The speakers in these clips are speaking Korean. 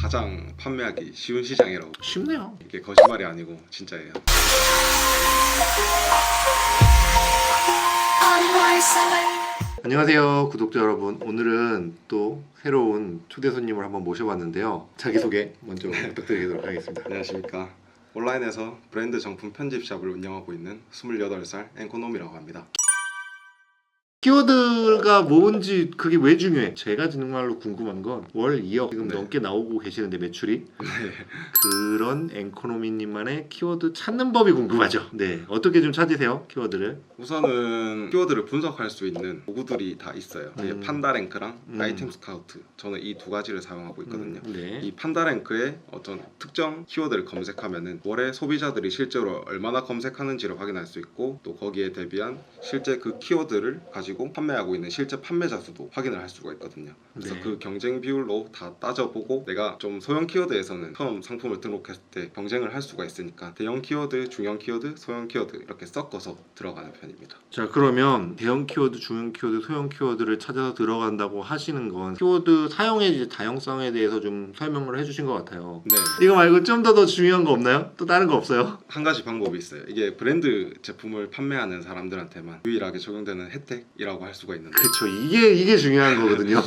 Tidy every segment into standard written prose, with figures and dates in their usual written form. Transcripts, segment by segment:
가장 판매하기 쉬운 시장이라고. 쉽네요. 이게 거짓말이 아니고 진짜예요. 안녕하세요 구독자 여러분. 오늘은 또 새로운 초대 손님을 한번 모셔봤는데요. 자기소개 먼저 부탁드리도록 하겠습니다. 안녕하십니까. 온라인에서 브랜드 정품 편집샵을 운영하고 있는 28살 앵코놈이라고 합니다. 키워드가 뭔지 그게 왜 중요해? 제가 정말로 궁금한 건 월 2억 지금 네. 넘게 나오고 계시는데 매출이 네. 그런 앵코노미님만의 키워드 찾는 법이 궁금하죠. 네, 어떻게 좀 찾으세요 키워드를? 우선은 키워드를 분석할 수 있는 도구들이 다 있어요. 이게 판다랭크랑 아이템 스카우트. 저는 이 두 가지를 사용하고 있거든요. 네. 이 판다랭크에 어떤 특정 키워드를 검색하면은 월에 소비자들이 실제로 얼마나 검색하는지를 확인할 수 있고, 또 거기에 대비한 실제 그 키워드를 가지고 판매하고 있는 실제 판매자 수도 확인을 할 수가 있거든요. 그래서 네. 그 경쟁 비율로 다 따져보고 내가 좀 소형 키워드에서는 처음 상품을 등록했을 때 경쟁을 할 수가 있으니까 대형 키워드, 중형 키워드, 소형 키워드 이렇게 섞어서 들어가는 편입니다. 자, 그러면 대형 키워드, 중형 키워드, 소형 키워드를 찾아서 들어간다고 하시는 건 키워드 사용의 이제 다양성에 대해서 좀 설명을 해주신 것 같아요. 네. 이거 말고 좀 더 중요한 거 없나요? 또 다른 거 없어요? 한 가지 방법이 있어요. 이게 브랜드 제품을 판매하는 사람들한테만 유일하게 적용되는 혜택이라고 할 수가 있는데, 그쵸, 이게 중요한 거거든요.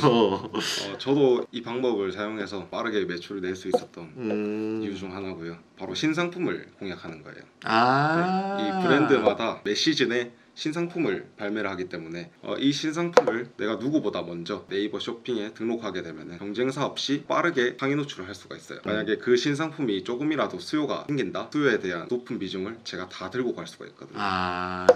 저도 이 방법을 사용해서 빠르게 매출을 낼 수 있었던 이유 중 하나고요. 바로 신상품을 공략하는 거예요. 네, 이 브랜드마다 매 시즌에 신상품을 발매를 하기 때문에 이 신상품을 내가 누구보다 먼저 네이버 쇼핑에 등록하게 되면 경쟁사 없이 빠르게 상위 노출을 할 수가 있어요. 만약에 그 신상품이 조금이라도 수요가 생긴다? 수요에 대한 높은 비중을 제가 다 들고 갈 수가 있거든요.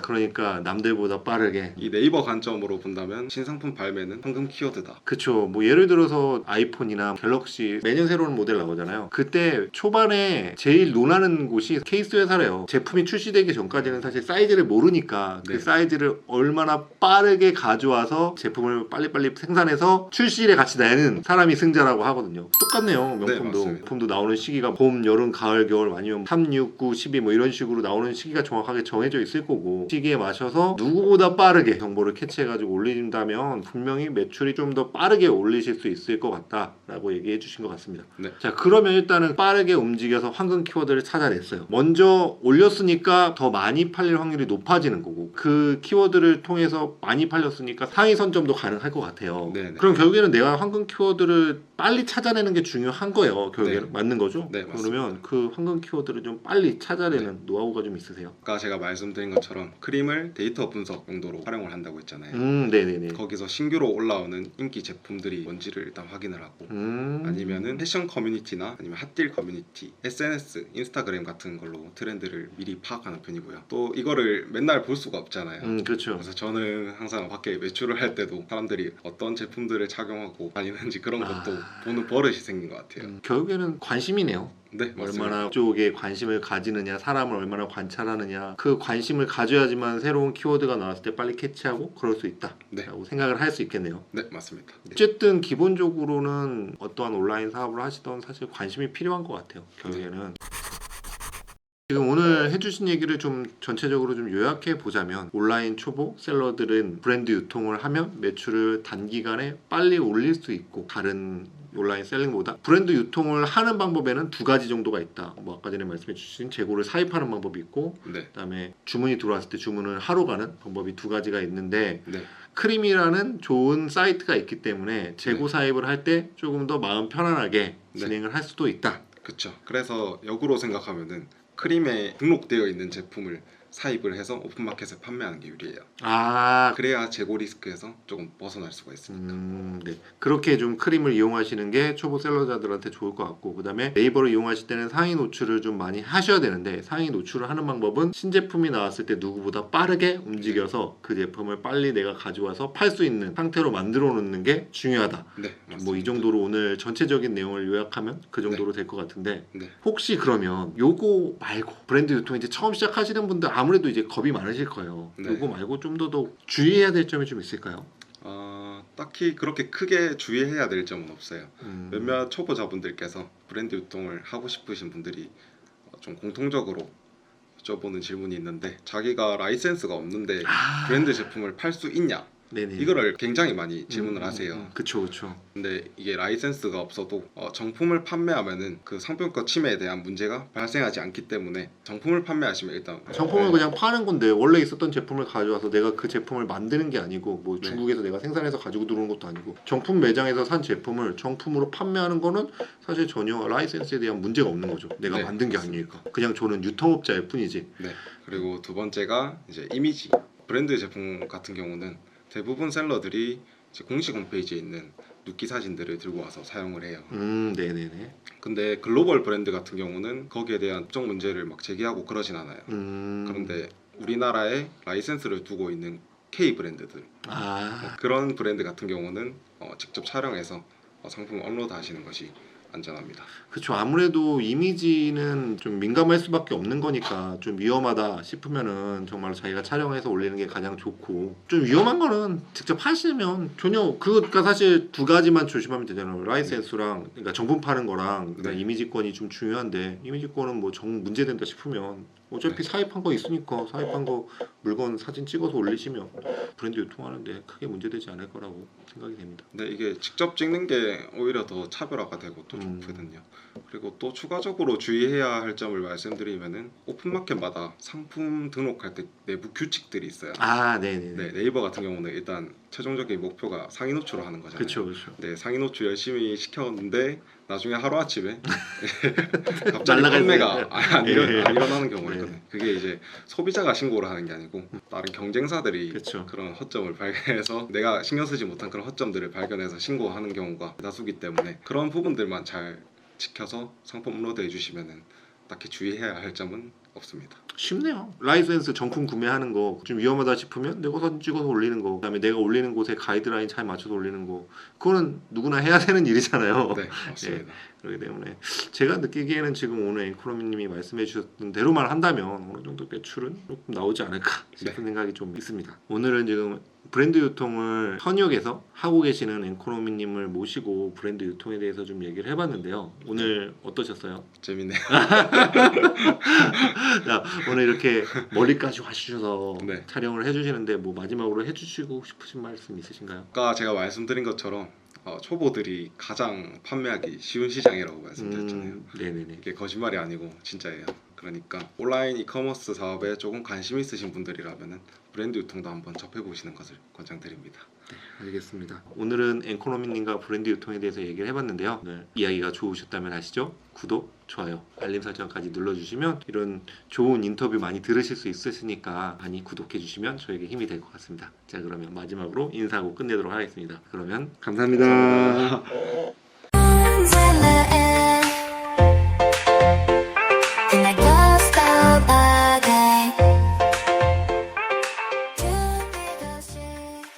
그러니까 남들보다 빠르게. 이 네이버 관점으로 본다면 신상품 발매는 황금 키워드다. 그쵸. 뭐 예를 들어서 아이폰이나 갤럭시 매년 새로운 모델 나오잖아요. 그때 초반에 제일 논하는 곳이 케이스 회사래요. 제품이 출시되기 전까지는 사실 사이즈를 모르니까 그 네. 사이즈를 얼마나 빠르게 가져와서 제품을 빨리빨리 생산해서 출시일에 같이 내는 사람이 승자라고 하거든요. 똑같네요. 명품도. 맞습니다. 명품도 나오는 시기가 봄, 여름, 가을, 겨울 아니면 3, 6, 9, 12 뭐 이런 식으로 나오는 시기가 정확하게 정해져 있을 거고, 시기에 맞춰서 누구보다 빠르게 정보를 캐치해가지고 올린다면 분명히 매출이 좀 더 빠르게 올리실 수 있을 것 같다라고 얘기해 주신 것 같습니다. 네. 자, 그러면 일단은 빠르게 움직여서 황금 키워드를 찾아냈어요. 먼저 올렸으니까 더 많이 팔릴 확률이 높아지는 거고, 그 키워드를 통해서 많이 팔렸으니까 상위 선점도 가능할 것 같아요. 네네. 그럼 결국에는 내가 황금 키워드를 빨리 찾아내는 게 중요한 거예요. 결국에는. 네. 맞는 거죠? 네, 맞습니다. 그러면 그 황금 키워드를 좀 빨리 찾아내는 노하우가 좀 있으세요? 아까 제가 말씀드린 것처럼 크림을 데이터 분석 용도로 활용을 한다고 했잖아요. 네네네. 거기서 신규로 올라오는 인기 제품들이 뭔지를 일단 확인을 하고, 아니면은 패션 커뮤니티나 아니면 핫딜 커뮤니티, SNS, 인스타그램 같은 걸로 트렌드를 미리 파악하는 편이고요. 또 이거를 맨날 볼 수가 없잖아요. 그렇죠. 그래서 저는 항상 밖에 매출을 할 때도 사람들이 어떤 제품들을 착용하고 다니는지 그런 것도 보는 버릇이 생긴 것 같아요. 결국에는 관심이네요. 네, 맞습니다. 얼마나 쪽에 관심을 가지느냐, 사람을 얼마나 관찰하느냐, 그 관심을 가져야지만 새로운 키워드가 나왔을 때 빨리 캐치하고 그럴 수 있다 네. 라고 생각을 할 수 있겠네요. 네, 맞습니다. 어쨌든 기본적으로는 어떠한 온라인 사업을 하시던 사실 관심이 필요한 것 같아요. 결국에는. 지금 오늘 해주신 얘기를 좀 전체적으로 좀 요약해 보자면, 온라인 초보 셀러들은 브랜드 유통을 하면 매출을 단기간에 빨리 올릴 수 있고, 다른 온라인 셀링보다 브랜드 유통을 하는 방법에는 두 가지 정도가 있다. 뭐 아까 전에 말씀해 주신 재고를 사입하는 방법이 있고, 네. 그다음에 주문이 들어왔을 때 주문을 하러 가는 방법이 두 가지가 있는데, 네. 크림이라는 좋은 사이트가 있기 때문에 재고 네. 사입을 할 때 조금 더 마음 편안하게 네. 진행을 할 수도 있다. 그렇죠. 그래서 역으로 생각하면은 크림에 등록되어 있는 제품을 사입을 해서 오픈마켓에 판매하는 게 유리해요. 그래야 재고 리스크에서 조금 벗어날 수가 있습니다. 네. 그렇게 좀 크림을 이용하시는 게 초보 셀러자들한테 좋을 것 같고, 그 다음에 네이버를 이용하실 때는 상위 노출을 좀 많이 하셔야 되는데, 상위 노출을 하는 방법은 신제품이 나왔을 때 누구보다 빠르게 움직여서 그 제품을 빨리 내가 가져와서 팔 수 있는 상태로 만들어 놓는 게 중요하다. 네, 맞습니다. 뭐 이 정도로 오늘 전체적인 내용을 요약하면 그 정도로 될 것 같은데, 네. 혹시 그러면 요거 말고 브랜드 유통 이제 처음 시작하시는 분들 아무래도 이제 겁이 많으실 거예요. 네. 요거 말고 좀 더 주의해야 될 점이 좀 있을까요? 딱히 그렇게 크게 주의해야 될 점은 없어요. 몇몇 초보자분들께서 브랜드 유통을 하고 싶으신 분들이 좀 공통적으로 여쭤보는 질문이 있는데, 자기가 라이센스가 없는데 브랜드 제품을 팔 수 있냐? 네네. 이거를 굉장히 많이 질문을 하세요. 그쵸. 근데 이게 라이센스가 없어도 정품을 판매하면은 그 상품권 침해에 대한 문제가 발생하지 않기 때문에 정품을 판매하시면 일단 정품을 네. 그냥 파는 건데 원래 있었던 제품을 가져와서 내가 그 제품을 만드는 게 아니고 뭐 네. 중국에서 내가 생산해서 가지고 들어오는 것도 아니고 정품 매장에서 산 제품을 정품으로 판매하는 거는 사실 전혀 라이센스에 대한 문제가 없는 거죠. 내가 네, 만든 게 맞습니다. 아니니까. 그냥 저는 유통업자일 뿐이지. 네. 그리고 두 번째가 이제 이미지. 브랜드 제품 같은 경우는 대부분 셀러들이 이제 공식 홈페이지에 있는 눕기 사진들을 들고 와서 사용을 해요. 네네네. 근데 글로벌 브랜드 같은 경우는 거기에 대한 법적 문제를 막 제기하고 그러진 않아요. 그런데 우리나라에 라이센스를 두고 있는 K 브랜드들 그런 브랜드 같은 경우는 직접 촬영해서 상품 업로드 하시는 것이 안전합니다. 그렇죠. 아무래도 이미지는 좀 민감할 수밖에 없는 거니까 좀 위험하다 싶으면은 정말 자기가 촬영해서 올리는 게 가장 좋고 좀 위험한 거는 직접 하시면 전혀 그러니까 사실 두 가지만 조심하면 되잖아요. 라이센스랑 그러니까 정품 파는 거랑 그다음에 네. 이미지권이 좀 중요한데 이미지권은 뭐 정 문제된다 싶으면 어차피 네. 사입한 거 있으니까 사입한 거 물건 사진 찍어서 올리시면 브랜드 유통하는데 크게 문제되지 않을 거라고 생각이 됩니다. 근데 이게 직접 찍는 게 오히려 더 차별화가 되고 또 좋거든요. 그리고 또 추가적으로 주의해야 할 점을 말씀드리면은 오픈마켓마다 상품 등록할 때 내부 규칙들이 있어요. 네네네. 네, 네이버 같은 경우는 일단 최종적인 목표가 상위 노출을 하는 거잖아요. 그렇죠. 네, 상위 노출 열심히 시켰는데 나중에 하루 아침에 갑자기 날라갈 판매가 때. 안 일어나는 경우가 네. 있거든요. 그게 이제 소비자가 신고를 하는 게 아니고 다른 경쟁사들이 그쵸. 그런 허점을 발견해서 내가 신경 쓰지 못한 그런 허점들을 발견해서 신고하는 경우가 다수기 때문에 그런 부분들만 잘 지켜서 상품 업로드 해주시면은 딱히 주의해야 할 점은 없습니다. 쉽네요. 라이센스 정품 구매하는 거 좀 위험하다 싶으면 내가 사진 찍어서 올리는 거 그다음에 내가 올리는 곳에 가이드라인 잘 맞춰서 올리는 거 그거는 누구나 해야 되는 일이잖아요. 네, 맞습니다. 그렇기 때문에 제가 느끼기에는 지금 오늘 앵코노미님이 말씀해 주셨던 대로만 한다면 어느 정도 매출은 조금 나오지 않을까 싶은 생각이 좀 있습니다. 오늘은 지금 브랜드 유통을 현역에서 하고 계시는 앵코노미님을 모시고 브랜드 유통에 대해서 좀 얘기를 해봤는데요. 오늘 어떠셨어요? 재밌네요. 자, 오늘 이렇게 멀리까지 와주셔서 네. 촬영을 해주시는데 뭐 마지막으로 해주시고 싶으신 말씀 있으신가요? 아까 제가 말씀드린 것처럼 초보들이 가장 판매하기 쉬운 시장이라고 말씀드렸잖아요. 네네네. 이게 거짓말이 아니고 진짜예요. 그러니까 온라인 이커머스 사업에 조금 관심 있으신 분들이라면은 브랜드 유통도 한번 접해보시는 것을 권장드립니다. 알겠습니다. 오늘은 앵코노미님과 브랜드 유통에 대해서 얘기를 해봤는데요. 오늘 이야기가 좋으셨다면 아시죠? 구독, 좋아요, 알림 설정까지 눌러주시면 이런 좋은 인터뷰 많이 들으실 수 있으시니까 많이 구독해주시면 저에게 힘이 될 것 같습니다. 자, 그러면 마지막으로 인사하고 끝내도록 하겠습니다. 그러면 감사합니다.